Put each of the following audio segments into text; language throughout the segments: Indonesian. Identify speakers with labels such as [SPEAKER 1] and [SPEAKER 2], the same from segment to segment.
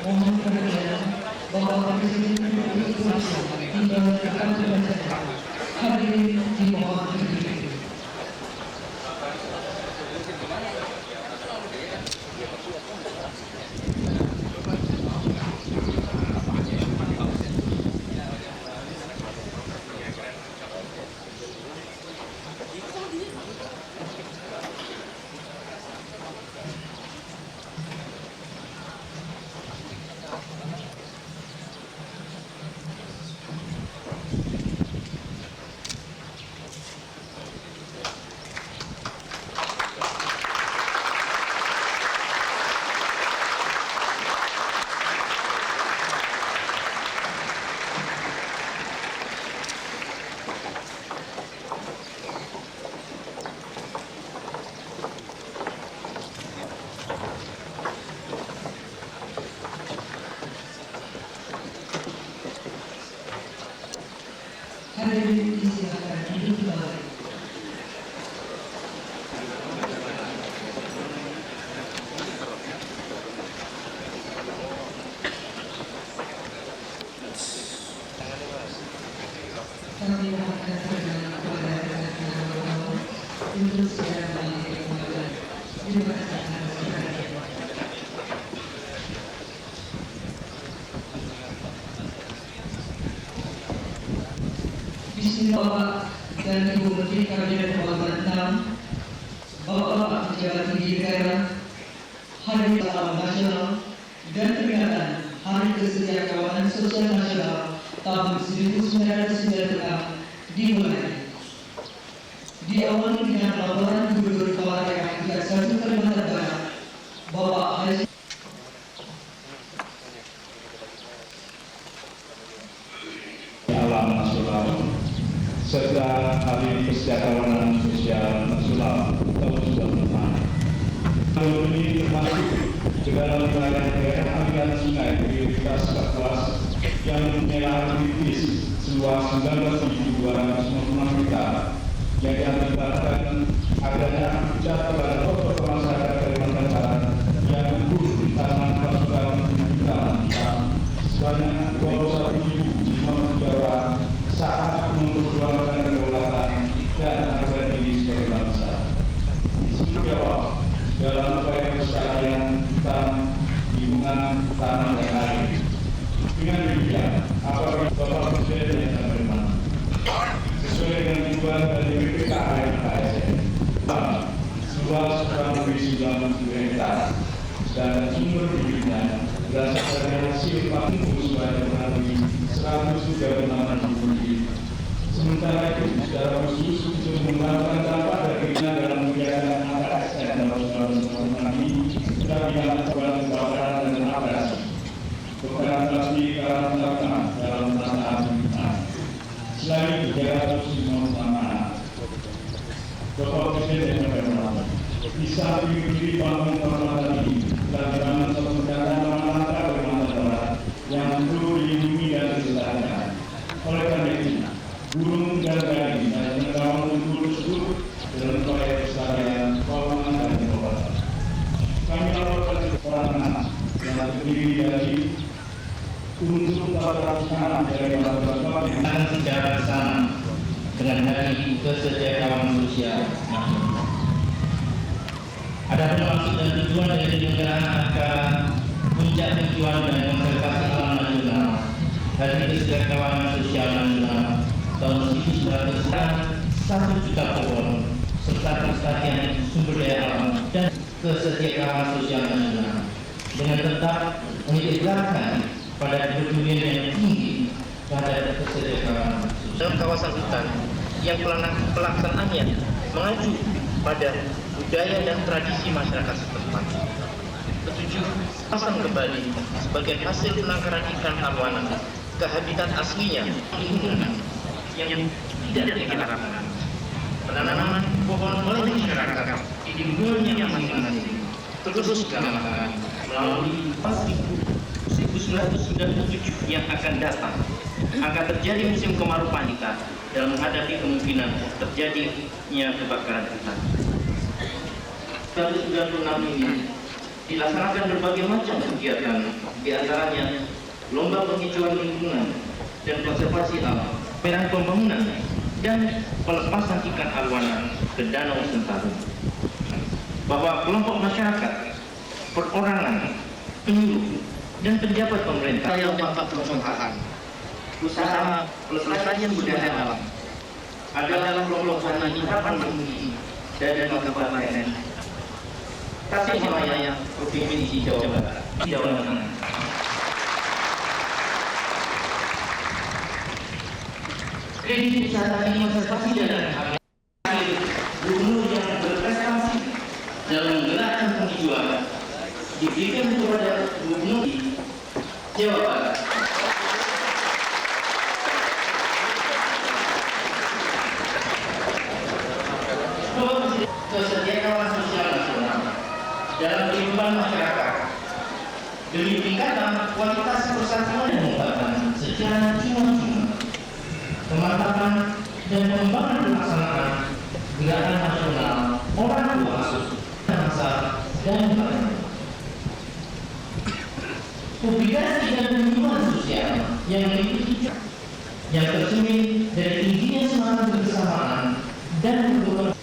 [SPEAKER 1] Mohon perhatian Bapak Presiden Republik Indonesia tinggal rekan saja. Hadirin dimohon berdiri. Hadirin disilakan duduk kembali. Kami mohonkan perkenan kepada rekan-rekan untuk segera menghadiri pembahasan. Terima kasih atas perhatian. Bapak dan Ibu Menteri Kabinet Pembangunan 6, Bapak-Bapak Pejabat Tinggi Negara, Hari Pahlawan Nasional, dan peringatan Hari Kesejahteraan Sosial Nasional tahun 1996 dimulai. Diawali dengan laporan Gubernur Kepala Daerah 31 Kalimantan Barat, Bapak Haji
[SPEAKER 2] Alam Nasional serta Hari Kesejahteraan Sosial Nasional tahun 1996. Tahun ini termasuk dalam daerah aliran sungai prioritas Kapuas yang mempunyai kritis seluas 19.256 hektar yang diakibatkan adanya hujan pada beberapa masyarakat Kalimantan Barat yang gugur di tanah pasukan hutan sebanyak 21.000 Jawa saat memperjuangkan kedaulatan dan harga diri sebagai bangsa. Isu Jawa dalam upaya pelestarian hutan, lingkungan, tanah dan air. Dengan demikian, apabila Bapak Presiden yang akan bermanfaat sesuai dengan tujuan dari BPK ASN seluas kurang lebih 90 hektar dan sumber bibitnya berdasarkan dari hasil panen sesuai dengan 136.000 bibit. Sementara itu, secara khusus untuk mengembangkan dampak dari keinginan dalam kegiatan ASN dalam ini, kita dilakukan kebakaran dan abrasi, beberapa plastik karantina dalam pelaksanaan pembinaan. Selain itu, harus dimanfaatkan. Bapak Presiden yang berhormat, di samping berdiri bangun kehormatan ini, telah dibangun satu negara Kalimantan Kalimantan Barat yang perlu dilindungi dan dilestarikan. Oleh karena itu, burung dan gaji dan membangun tersebut dalam proyek pelestarian keuangan dan pengobatan. Kami laporkan keterangan yang terdiri dari unsur 400 anak dari bapak-bapak
[SPEAKER 3] dan secara bersama dengan Hari Kesejahteraan Sosial Nasional. Adapun maksud dan tujuan dari penyelenggaraan acara puncak tujuan dan konservasi alam nasional Hari Kesejahteraan Sosial Nasional tahun 1900 1 juta pohon serta pelestarian sumber daya alam dan kesejahteraan sosial nasional dengan tetap mengintegrasikan pada kepedulian yang tinggi terhadap kesejahteraan dalam kawasan hutan yang pelaksanaannya mengacu pada budaya dan tradisi masyarakat setempat. Ketujuh, pasang kembali sebagai hasil penangkaran ikan arowana ke habitat aslinya lingkungan yang tidak diharapkan. Penanaman pohon oleh masyarakat di lingkungannya masing-masing terus digalakkan melalui PAS 1997 yang akan datang. Akan terjadi musim kemarau panjang dalam menghadapi kemungkinan terjadinya kebakaran hutan. 1996 ini dilaksanakan berbagai macam kegiatan, di antaranya lomba penghijauan lingkungan dan konservasi alam, peran pembangunan dan pelepasan ikan arowana ke Danau Sentarum. Bahwa kelompok masyarakat, perorangan, penyuluh dan pejabat pemerintah yang dapat perusahaan usaha pelestarian budaya alam adalah kelompok tani harapan bumi dari Kabupaten Tasikmalaya, Provinsi Jawa Barat, Jawa Tengah. Kredit usaha tani konservasi dan gubernur yang berprestasi dalam menggerakkan penghijauan diberikan kepada gubernur Jawa Barat. Kesejahteraan sosial nasional dalam kehidupan masyarakat demi peningkatan kualitas persatuan dan pengobatan secara cuma-cuma, kemantapan dan pengembangan pelaksanaan gerakan nasional orang tua asuh bangsa dan bangsa. Publikasi dan penyuluhan sosial yang mengikuti yang tercermin dari tingginya semangat kebersamaan dan kebersamaan.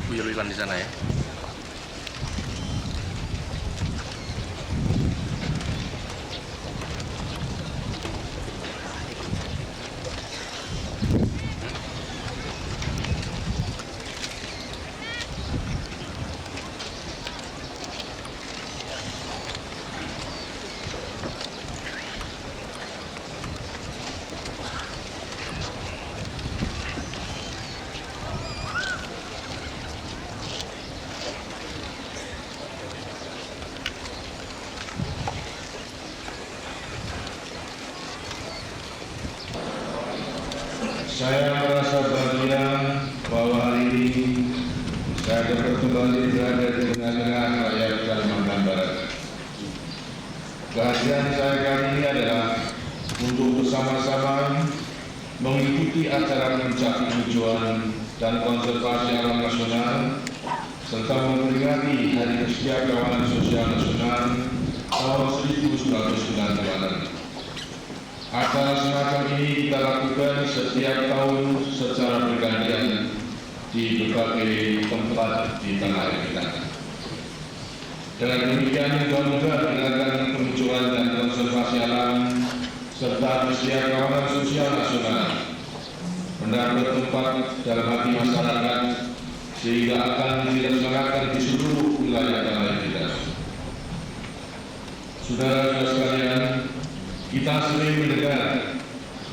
[SPEAKER 4] Buyur-buyuran di sana ya. Saya merasa bahagia bahwa hari ini saya dapat kembali berada di tengah-tengah rakyat Kalimantan Barat. Kehadiran saya kali ini adalah untuk bersama-sama mengikuti acara puncak tujuan dan konservasi alam nasional serta memperingati Hari Kesejahteraan Sosial Nasional tahun 1996. Acara semacam ini kita lakukan setiap tahun secara bergantian di berbagai tempat di tanah air kita. Dengan demikian juga dengan kemunculan dan konservasi alam serta kesejahteraan sosial nasional mendapat tempat dalam hati masyarakat sehingga akan dilaksanakan di seluruh wilayah tanah air kita. Saudara-saudara sekalian, kita sering mendengar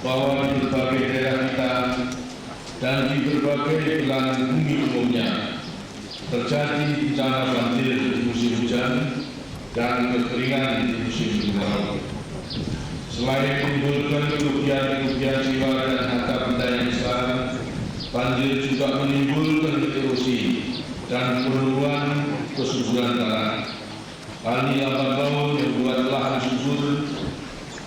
[SPEAKER 4] bahwa di berbagai daerah kita dan di berbagai belahan bumi umumnya terjadi bencana banjir di musim hujan dan kekeringan di musim kemarau. Selain menimbulkan kerugian jiwa dan harta benda yang besar, banjir juga menimbulkan erosi dan penurunan kesuburan tanah. Hal ini lambat laun membuat lahan subur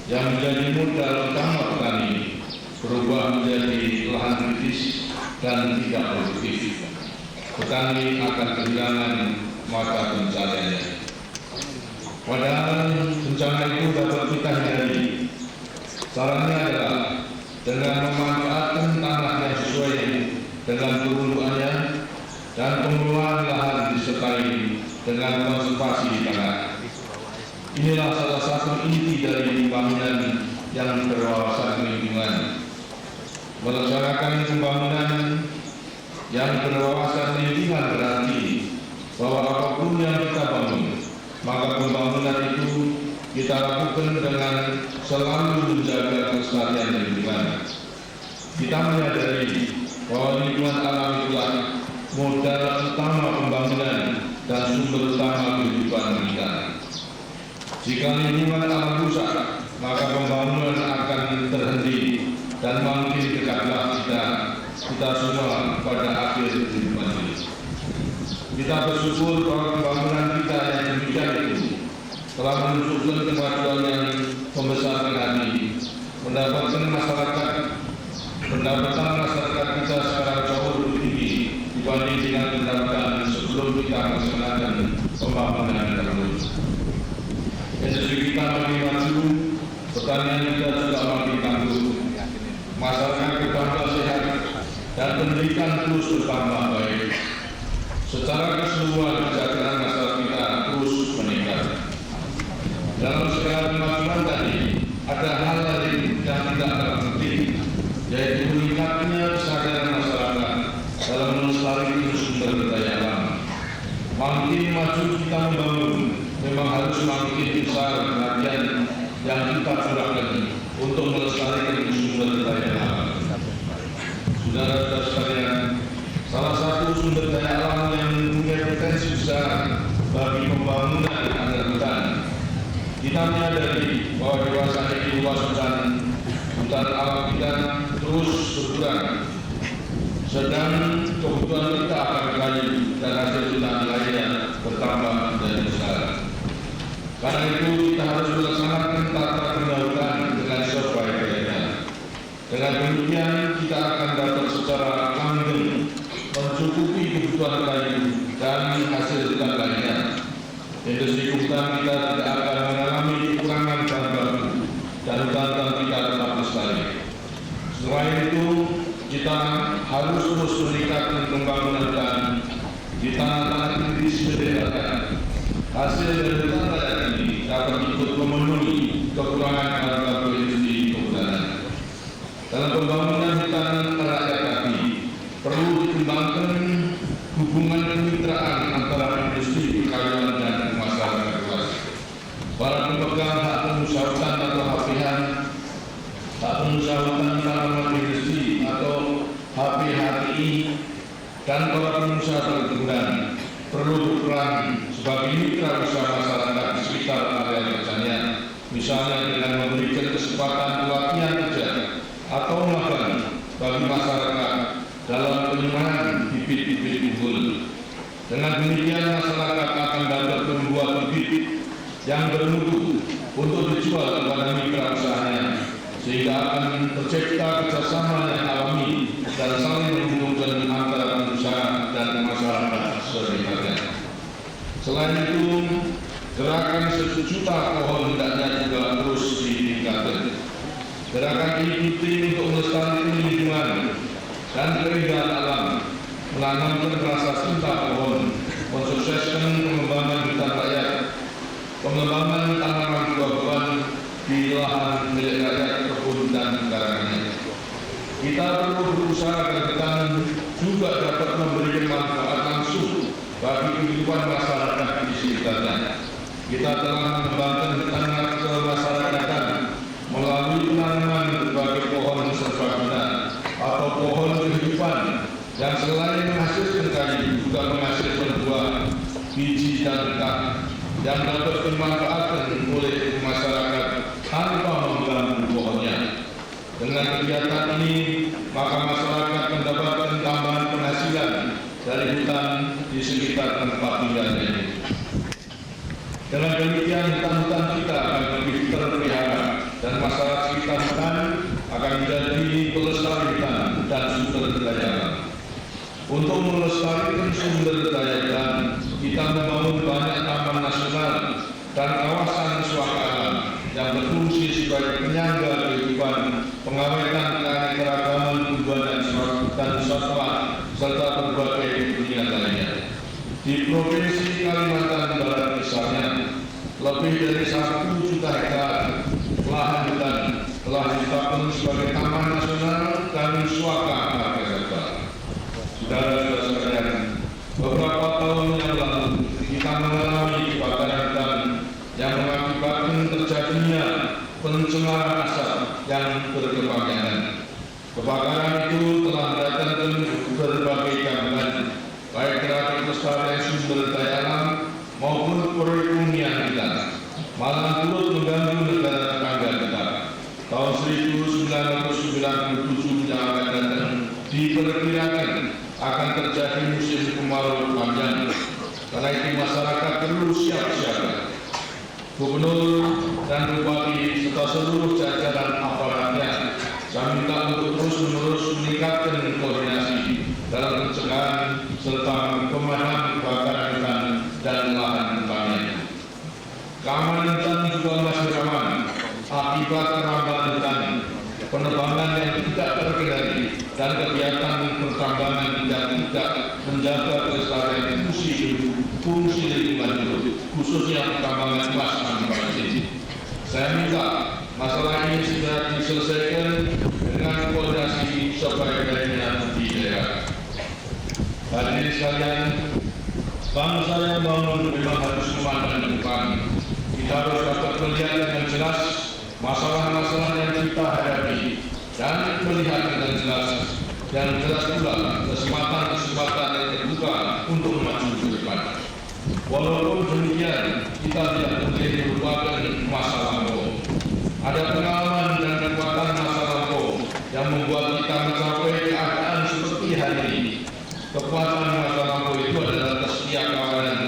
[SPEAKER 4] yang menjadi modal utama petani berubah menjadi lahan kritis dan tidak produktif. Petani akan kehilangan mata pencahariannya. Padahal bencana itu dapat kita hindari. Caranya adalah dengan memanfaatkan tanah yang sesuai dengan peruntukannya dan pengelolaan lahan disertai dengan konservasi tanah. Inilah salah satu inti dari pembangunan yang berwawasan lingkungan. Melaksanakan pembangunan yang berwawasan lingkungan berarti bahwa apapun yang kita bangun, maka pembangunan itu kita lakukan dengan selalu menjaga kelestarian lingkungan. Kita menyadari bahwa lingkungan alam itulah modal utama pembangunan dan sumber utama kehidupan kita. Jika lingkungan alam rusak, maka pembangunan akan terhenti dan makin dekatlah kita semua pada akhir kehidupan ini. Kita bersyukur bahwa pembangunan kita yang demikian itu telah menunjukkan kemajuan yang membesarkan hati, pendapatan masyarakat kita sekarang jauh lebih tinggi dibanding dengan pendapatan sebelum kita melaksanakan pembangunan dahulu. Industri kita makin maju, pertanian kita juga makin tangguh, masyarakat bertambah sehat, dan pendidikan terus bertambah baik. Secara keseluruhan kesejahteraan masyarakat kita terus meningkat. Dalam segala kemajuan tadi, ada hal lain yang tidak kalah penting, yaitu meningkatnya kesadaran masyarakat dalam melestarikan sumber daya alam. Makin maju kita membangun, memang harus makin besar perhatian yang kita curahkan untuk melestarikan sumber daya alam. Saudara-saudara sekalian, salah satu sumber daya alam yang mempunyai potensi besar bagi pembangunan adalah hutan. Kita menyadari bahwa dewasa ini luas hutan alam kita terus berkurang, sedang kebutuhan kita akan kayu dan hasil hutan lainnya bertambah menjadi besar. Karena itu kita harus melaksanakan tata kelola hutan dengan sebaik-baiknya. Dengan demikian kita akan dapat secara langgeng mencukupi kebutuhan kayu dan hasil hutan lainnya. Industri hutan kita tidak akan mengalami kekurangan bahan baku dan hutan kita tetap lestari. Selain itu, kita harus terus meningkatkan pembangunan hutan di tanah-tanah kritis berdasarkan hasil dari hutan rakyat ini dapat ikut memenuhi kekurangan bahan baku industri kehutanan. Dalam pembangunan hutan rakyat tadi perlu dikembangkan hubungan kemitraan antara industri perkawinan dan masyarakat luas. Para pemegang hak pengusaha hutan atau HPH, hak pengusaha hutan tanaman industri atau HPHTI, dan para pengusaha perkebunan perlu berperan sebagai mitra usaha masyarakat di sekitar area pertanian, misalnya dengan memberikan kesempatan pelatihan kerja atau magang bagi Dengan demikian masyarakat akan dapat membuat bibit yang bermutu untuk dijual kepada mitra usahanya, sehingga akan tercipta kerjasama yang alami dan saling menguntungkan antara pengusaha dan masyarakat sekitarnya. Selain itu, gerakan 1 juta pohon hendaknya juga terus ditingkatkan. Gerakan ini penting untuk melestarikan lingkungan dan keindahan alam, menanamkan rasa cinta pohon, mensukseskan pengembangan hutan rakyat, pengembangan tanaman buah-buahan di lahan milik rakyat, kebun dan karangannya. Kita perlu berusaha agar hutan juga dapat memberikan manfaat langsung bagi kehidupan masyarakat di sekitarnya. Kita telah mengembangkan hutan kemasyarakatan melalui penanaman berbagai pohon serbaguna atau pohon kehidupan yang selain menghasilkan kayu juga menghasilkan buah, biji dan rekam yang dapat dimanfaatkan oleh masyarakat tanpa mengganggu pohonnya. Dengan kegiatan ini, maka masyarakat mendapatkan tambahan penghasilan dari hutan di sekitar tempat tinggalnya ini. Dengan demikian, hutan-hutan kita akan lebih terpelihara dan masyarakat sekitar hutan akan menjadi pelestari hutan dan sumber daya alam. Untuk melestarikan sumber daya alam, kita membangun banyak taman nasional dan kawasan suaka alam yang berfungsi sebagai penyangga kehidupan, pengawetan keanekaragaman tumbuhan dan satwa serta berbagai kepentingan lainnya. Di Provinsi Kalimantan Barat misalnya, lebih dari 1 juta hektar lahan hutan telah ditetapkan sebagai taman nasional dan suaka marga. Saudara-saudara sekalian, beberapa tahun yang lalu kita mengalami kebakaran hutan yang mengakibatkan terjadinya pencemaran asap yang berkepanjangan. Kebakaran itu telah mendatangkan berbagai gangguan, baik terhadap pelestarian sumber daya alam maupun perekonomian kita, malah turut mengganggu negara tetangga kita. Tahun 1997 yang akan datang diperkirakan akan terjadi musim kemarau panjang. Karena itu masyarakat perlu siap-siaga. Gubernur dan Bupati serta seluruh jajaran aparatnya, saya minta untuk terus-menerus meningkatkan koordinasi dalam pencegahan serta pemadaman kebakaran hutan dan lahan hutannya. Keamanan hutan juga masih rawan akibat kerambahan hutan, penebangan yang tidak terkendali dan kegiatan pertambangan yang tidak menjaga kelestarian fungsi lingkungan hidup, khususnya pertambangan emas dan batu. Saya minta masalah ini segera diselesaikan dengan koordinasi sebaik-baiknya di daerah. Hadirin sekalian, bangsa yang bangun memang harus memandang ke depan. Kita harus dapat melihat dengan jelas masalah-masalah yang kita hadapi dan melihat dengan jelas pula kesempatan-kesempatan yang terbuka untuk maju ke depan. Walaupun demikian, kita tidak boleh melupakan masa lampau. Ada pengalaman dan kekuatan masa lampau yang membuat kita mencapai keadaan seperti hari ini. Kekuatan masa lampau itu adalah kesetiakawanan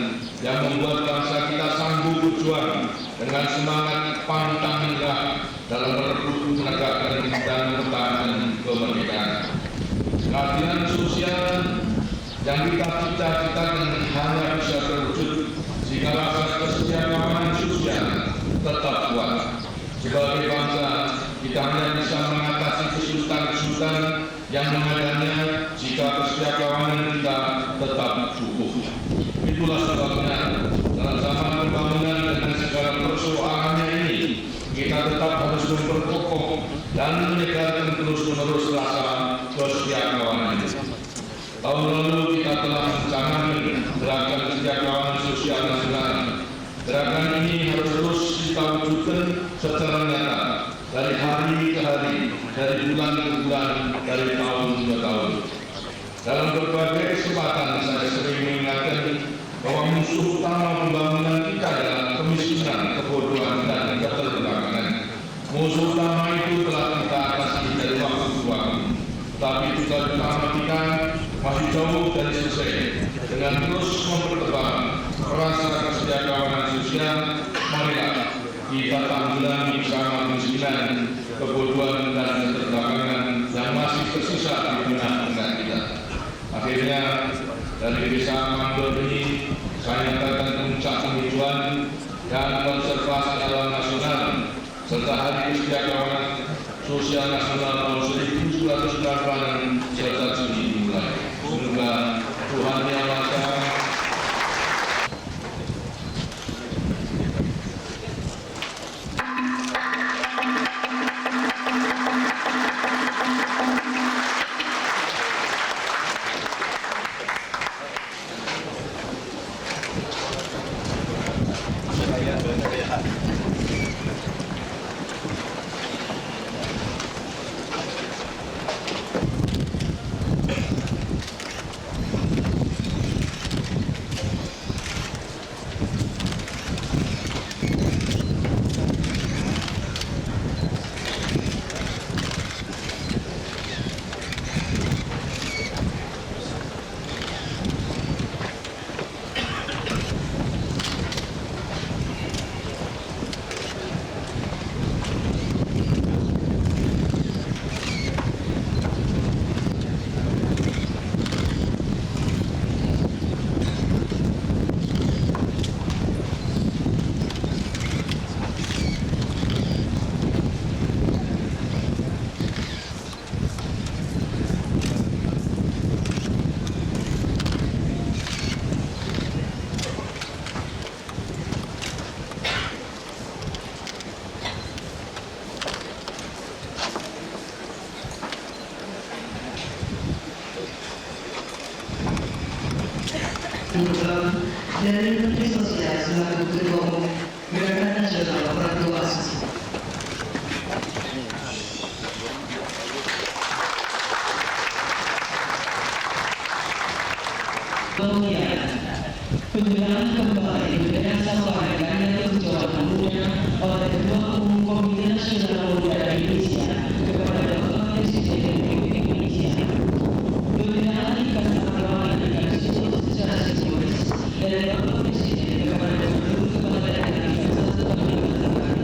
[SPEAKER 4] yang membuat bangsa kita sanggup berjuang dengan semangat pantang menyerah dalam merebut, menegakkan dan mempertahankan kemerdekaan. Keadilan sosial yang kita cita-citakan hanya bisa terwujud jika rasa kesetiakawanan sosial tetap kuat. Sebagai bangsa, kita hanya bisa mengatasi kesulitan-kesulitan yang menghadangnya jika kesetiakawanan kita tetap cukup. Itulah sebabnya dalam zaman pembangunan dengan segala persoalannya ini, kita tetap harus memperkokoh dan menyegarkan terus-menerus rasa kesetiakawanan. Tahun lalu kita telah mencanangkan gerakan kesetiakawanan sosial nasional. Gerakan ini harus terus kita wujudkan secara nyata dari hari ke hari, dari bulan ke bulan, dari tahun ke tahun. Dalam berbagai kesempatan saya sering mengingatkan bahwa musuh utama pembangunan kita adalah kemiskinan, kebodohan, dan keterbelakangan. Musuh utama itu telah kita atasi dari waktu ke waktu, tapi tugas utama kita masih jauh dari selesai. Dengan terus sosial, marilah kita tanggulangi bersama kemiskinan, kebodohan dan keterbelakangan yang masih tersisa di tengah-tengah kita. Akhirnya dari desa Mandor ini saya nyatakan puncak penghijauan dan konservasi alam nasional serta Hari Kesejahteraan Sosial Nasional tahun 1998 serta Juni dimulai. Semoga Tuhan Yang Maha Esa
[SPEAKER 1] dari Menteri Sosial selaku Ketua Umum Gerakan Nasional Orang Tua Asuh. Kemudian penjelasan kembali berdasarkan warga dan perjuangan muda oleh Ketua Umum Komite Nasional Pemuda Indonesia kepada Bapak Presiden Republik Indonesia. Pembinaan ikan perlawanan ikan siswa secara simbolis dari Bapak Presiden kepada seluruh kepala daerah ikan satu Kalimantan.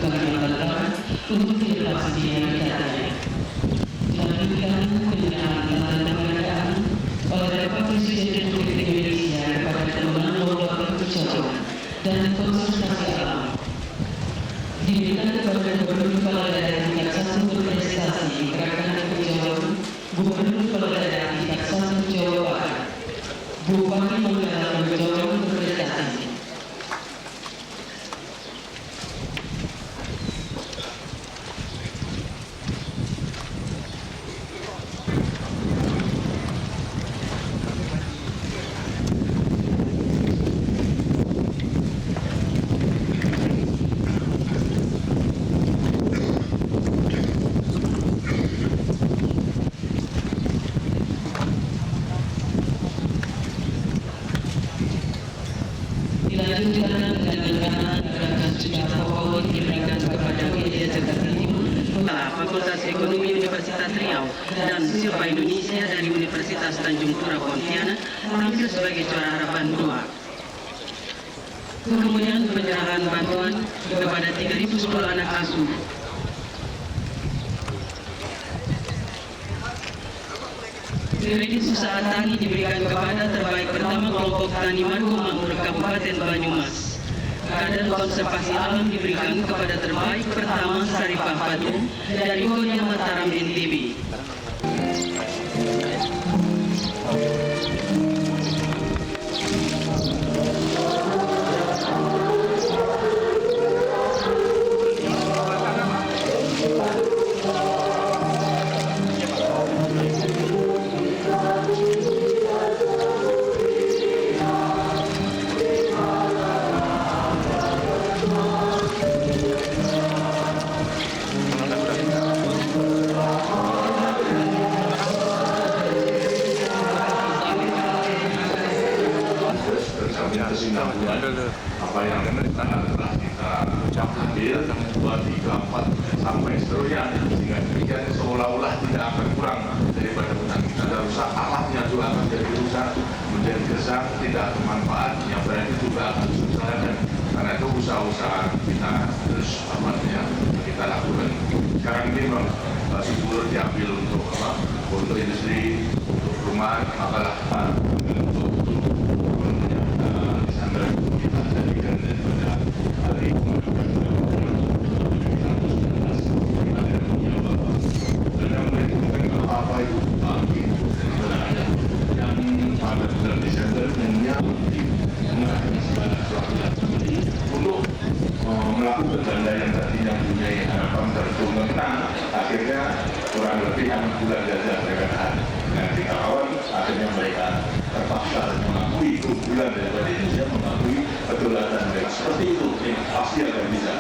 [SPEAKER 1] Kalimantan untuk dilepasi dinamikanya. Dilanjutkan penyerahan penghargaan oleh Bapak Presiden Republik Indonesia kepada teman lomba pertujuan dan konservasi alam. Diberikan kepada Gubernur Kepala Daerah tingkat 1 berprestasi Gerakan Perjuangan, Gubernur Kepala Daerah tingkat 1 Jawa Barat, Bupati Manggala Perjuangan berprestasi. Dilanjutkan dengan gerakan juga pokok diberikan kepada Widya Jakartini, Fakultas Ekonomi Universitas Riau dan Silpa Indonesia dari Universitas Tanjung Pura Pontianak tampil sebagai juara harapan 2. Kemudian penyerahan bantuan kepada 3.010 anak asuh Kredit usaha tani diberikan kepada terbaik pertama kelompok tani Mangku Makmur Kabupaten Banyumas. Kader konservasi alam diberikan kepada terbaik pertama Saripah Patung dari Konya Mataram NTB.
[SPEAKER 4] Kesinambungan apa yang telah kita ambil 2, 3, 4 sampai seterusnya, sehingga demikian seolah-olah tidak akan kurang daripada hutan kita. Dan rusak alamnya juga akan menjadi rusak, menjadi gersang, tidak bermanfaat, yang berarti juga akan susah. Dan karena itu usaha-usaha kita terus kita lakukan. Sekarang ini memang subur diambil untuk apa? Untuk industri, untuk rumah, makalah untuk kita jadikan daripada hari apa itu bagi yang pada bulan Desember untuk melakukan ganda yang tadinya mempunyai harapan tertentu menang, akhirnya kurang lebih anak bulan gajah mereka nanti kawan akhirnya mereka terpaksa mengakui keunggulan daripada Indonesia, mengakui kedaulatan mereka. Seperti itu pasti akan bisa.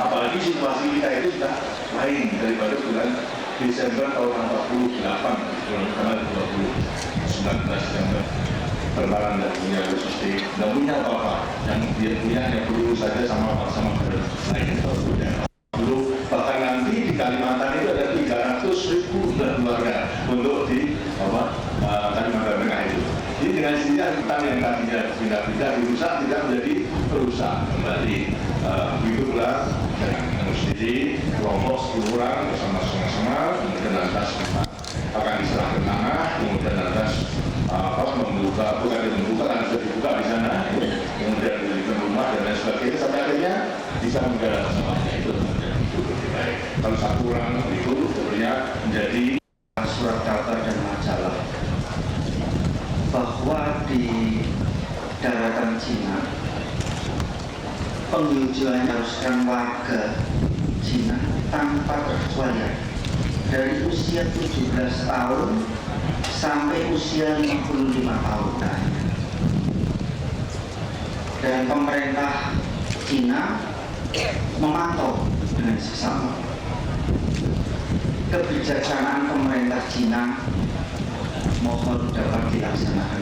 [SPEAKER 4] Apalagi situasi kita itu sudah lain daripada bulan Desember tahun 48, bulan kemarin 19 Desember. Berbalan dan punya logistik, dan punya apa-apa yang dia punya hanya perlu saja sama lain dulu. Bahkan nanti di Kalimantan itu ada 300.000 keluarga untuk di Kalimantan Tengah itu. Jadi dengan sini hutan yang tadinya pindah-pindah dirusak tidak menjadi rusak kembali. Begitu pula dengan mesti kelompok 10 orang bersama-sama, kemudian lantas akan diserahkan tanah, kemudian lantas membuka, kan sudah dibuka di sana, kemudian diberikan rumah dan lain sebagainya, sampai akhirnya bisa menggarap semuanya. Itu menjadi lebih baik. Kalau satu orang itu sebenarnya menjadi
[SPEAKER 5] surat kabar dan majalah bahwa di daratan Cina penghijauan haruskan warga Cina tanpa terkecualian dari usia 17 tahun sampai usia 55 tahun. Dan pemerintah Cina memantau dengan seksama. Kebijaksanaan pemerintah Cina mohon dapat dilaksanakan.